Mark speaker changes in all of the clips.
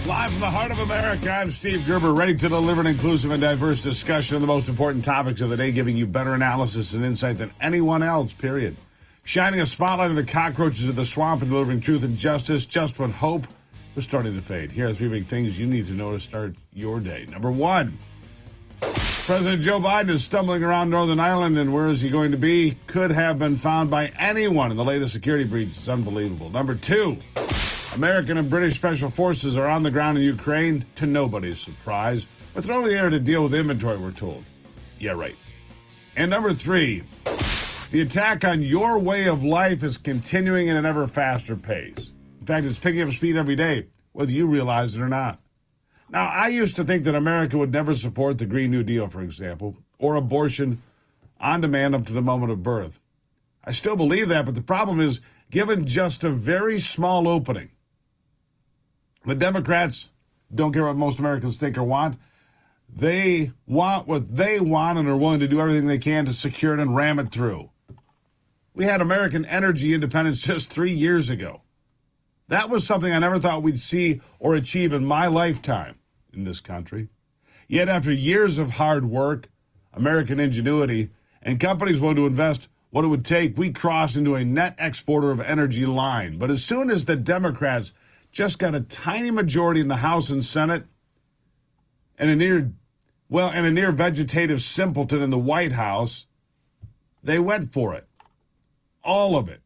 Speaker 1: Live from the heart of America, I'm Steve Gruber, ready to deliver an inclusive and diverse discussion of the most important topics of the day, giving you better analysis and insight than anyone else, period. Shining a spotlight on the cockroaches of the swamp and delivering truth and justice just when hope was starting to fade. Here are three big things you need to know to start your day. Number one, President Joe Biden is stumbling around Northern Ireland, and where is he going to be? Could have been found by anyone in the latest security breach. It's unbelievable. Number two, American and British special forces are on the ground in Ukraine, to nobody's surprise. But they're only there to deal with inventory, we're told. Yeah, right. And number three, the attack on your way of life is continuing at an ever faster pace. In fact, it's picking up speed every day, whether you realize it or not. Now, I used to think that America would never support the Green New Deal, for example, or abortion on demand up to the moment of birth. I still believe that, but the problem is, given just a very small opening, the Democrats don't care what most Americans think or want. They want what they want and are willing to do everything they can to secure it and ram it through. We had American energy independence just 3 years ago. That was something I never thought we'd see or achieve in my lifetime in this country. Yet after years of hard work, American ingenuity, and companies willing to invest what it would take, we crossed into a net exporter of energy line. But as soon as the Democrats just got a tiny majority in the House and Senate, and a near vegetative simpleton in the White House, they went for it. All of it.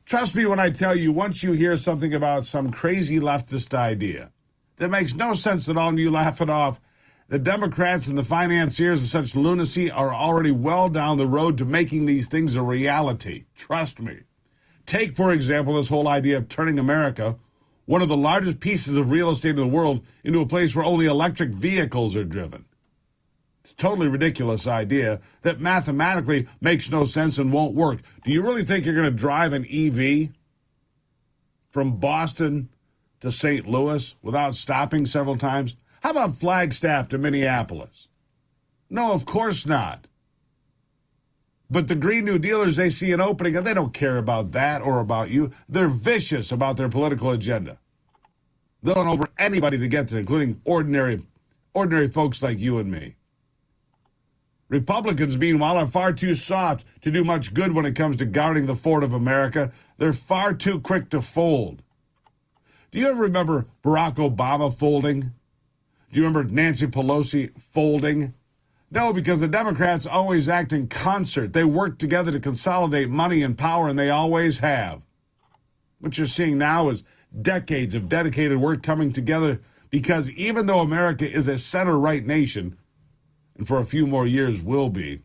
Speaker 1: Trust me when I tell you, once you hear something about some crazy leftist idea that makes no sense at all and you laugh it off, the Democrats and the financiers of such lunacy are already well down the road to making these things a reality. Trust me. Take, for example, this whole idea of turning America, one of the largest pieces of real estate in the world, into a place where only electric vehicles are driven. It's a totally ridiculous idea that mathematically makes no sense and won't work. Do you really think you're going to drive an EV from Boston to St. Louis without stopping several times? How about Flagstaff to Minneapolis? No, of course not. But the Green New Dealers, they see an opening, and they don't care about that or about you. They're vicious about their political agenda. They'll run over anybody to get there, including ordinary folks like you and me. Republicans, meanwhile, are far too soft to do much good when it comes to guarding the fort of America. They're far too quick to fold. Do you ever remember Barack Obama folding? Do you remember Nancy Pelosi folding? No, because the Democrats always act in concert. They work together to consolidate money and power, and they always have. What you're seeing now is decades of dedicated work coming together, because even though America is a center-right nation, and for a few more years will be,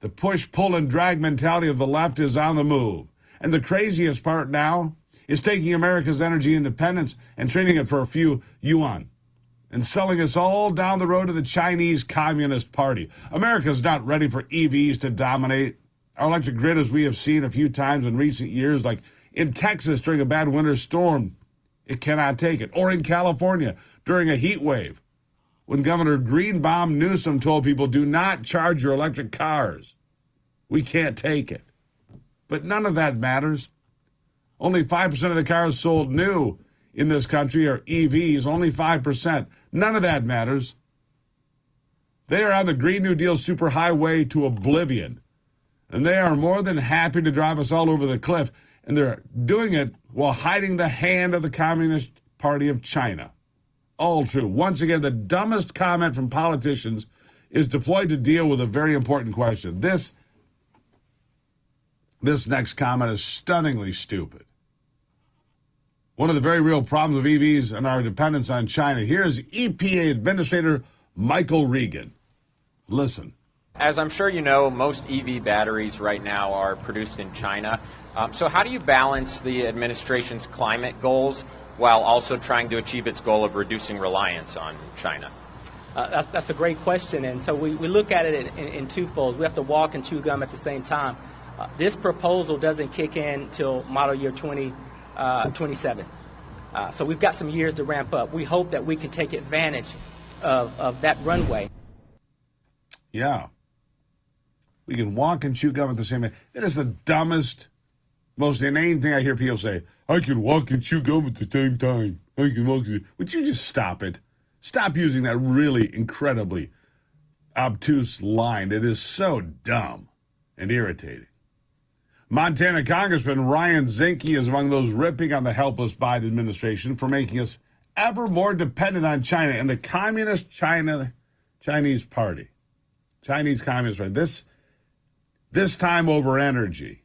Speaker 1: the push, pull, and drag mentality of the left is on the move. And the craziest part now is taking America's energy independence and trading it for a few yuan, and selling us all down the road to the Chinese Communist Party. America's not ready for EVs to dominate our electric grid, as we have seen a few times in recent years, like in Texas during a bad winter storm. It cannot take it. Or in California during a heat wave, when Governor Greenbaum Newsom told people, do not charge your electric cars. We can't take it. But none of that matters. Only 5% of the cars sold new in this country are EVs, only 5%. None of that matters. They are on the Green New Deal superhighway to oblivion, and they are more than happy to drive us all over the cliff, and they're doing it while hiding the hand of the Communist Party of China. All true. Once again, the dumbest comment from politicians is deployed to deal with a very important question. This next comment is stunningly stupid. One of the very real problems of EVs and our dependence on China. Here's EPA Administrator Michael Regan. Listen.
Speaker 2: As I'm sure you know, most EV batteries right now are produced in China. So how do you balance the administration's climate goals while also trying to achieve its goal of reducing reliance on China?
Speaker 3: That's a great question. And so we look at it in twofold. We have to walk and chew gum at the same time. This proposal doesn't kick in till model year 2027. So we've got some years to ramp up. We hope that we can take advantage of that runway.
Speaker 1: Yeah. We can walk and chew gum at the same time. That is the dumbest Most inane thing I hear people say, I can walk and chew gum at the same time. I can walk. Would you just stop it? Stop using that really incredibly obtuse line. It is so dumb and irritating. Montana Congressman Ryan Zinke is among those ripping on the helpless Biden administration for making us ever more dependent on China and the Communist Chinese Party. Chinese Communist Party. This time over energy.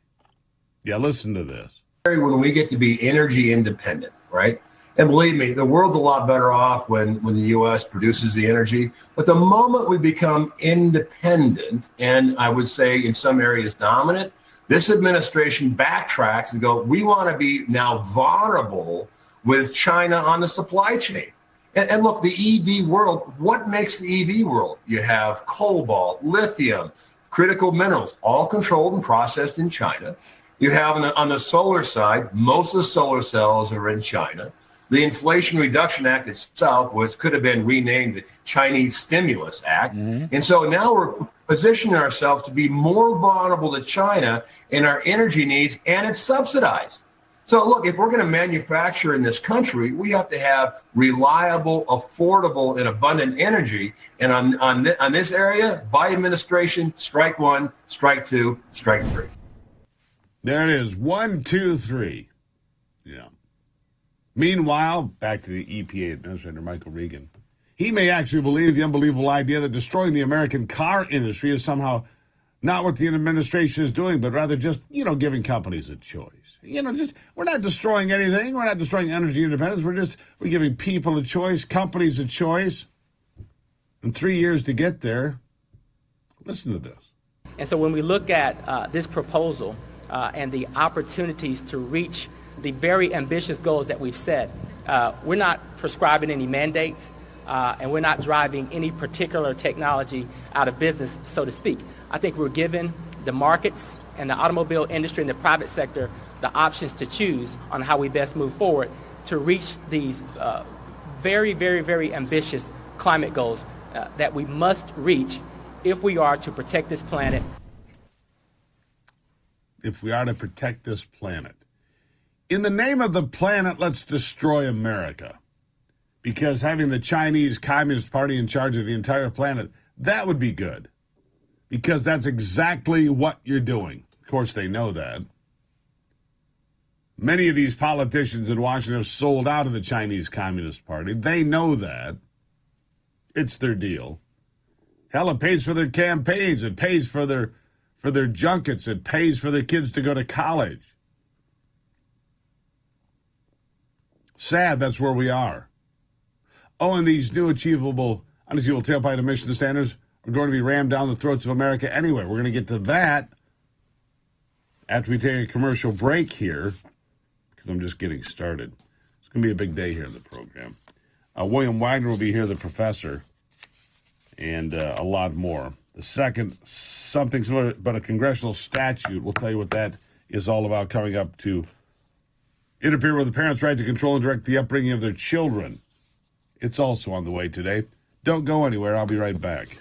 Speaker 1: Yeah, listen to this.
Speaker 4: When we get to be energy independent, right? And believe me, the world's a lot better off when the U.S. produces the energy. But the moment we become independent, and I would say in some areas dominant, this administration backtracks and go, we want to be now vulnerable with China on the supply chain. And look, the EV world, what makes the EV world? You have cobalt, lithium, critical minerals, all controlled and processed in China. You have on the solar side, most of the solar cells are in China. The Inflation Reduction Act itself could have been renamed the Chinese Stimulus Act. Mm-hmm. And so now we're positioning ourselves to be more vulnerable to China in our energy needs, and it's subsidized. So look, if we're going to manufacture in this country, we have to have reliable, affordable, and abundant energy. And on this area, Biden administration, strike one, strike two, strike three.
Speaker 1: There it is. 1, 2, 3. Yeah. Meanwhile, back to the EPA Administrator Michael Regan. He may actually believe the unbelievable idea that destroying the American car industry is somehow not what the administration is doing, but rather just, giving companies a choice. We're not destroying anything. We're not destroying energy independence. We're giving people a choice, companies a choice. In 3 years to get there. Listen to this.
Speaker 3: And so when we look at this proposal and the opportunities to reach the very ambitious goals that we've set, we're not prescribing any mandates, and we're not driving any particular technology out of business, so to speak. I think we're giving the markets and the automobile industry and the private sector the options to choose on how we best move forward to reach these very, very, very ambitious climate goals that we must reach if we are to protect this planet.
Speaker 1: If we are to protect this planet. In the name of the planet, let's destroy America. Because having the Chinese Communist Party in charge of the entire planet, that would be good. Because that's exactly what you're doing. Of course, they know that. Many of these politicians in Washington have sold out of the Chinese Communist Party. They know that. It's their deal. Hell, it pays for their campaigns. It pays for their junkets. It pays for their kids to go to college. Sad, that's where we are. Oh, and these new unachievable tailpipe emission standards are going to be rammed down the throats of America anyway. We're going to get to that after we take a commercial break here, because I'm just getting started. It's going to be a big day here in the program. William Wagner will be here, the professor, and a lot more. The second, something similar, but a congressional statute. We'll tell you what that is all about coming up to interfere with the parents' right to control and direct the upbringing of their children. It's also on the way today. Don't go anywhere. I'll be right back.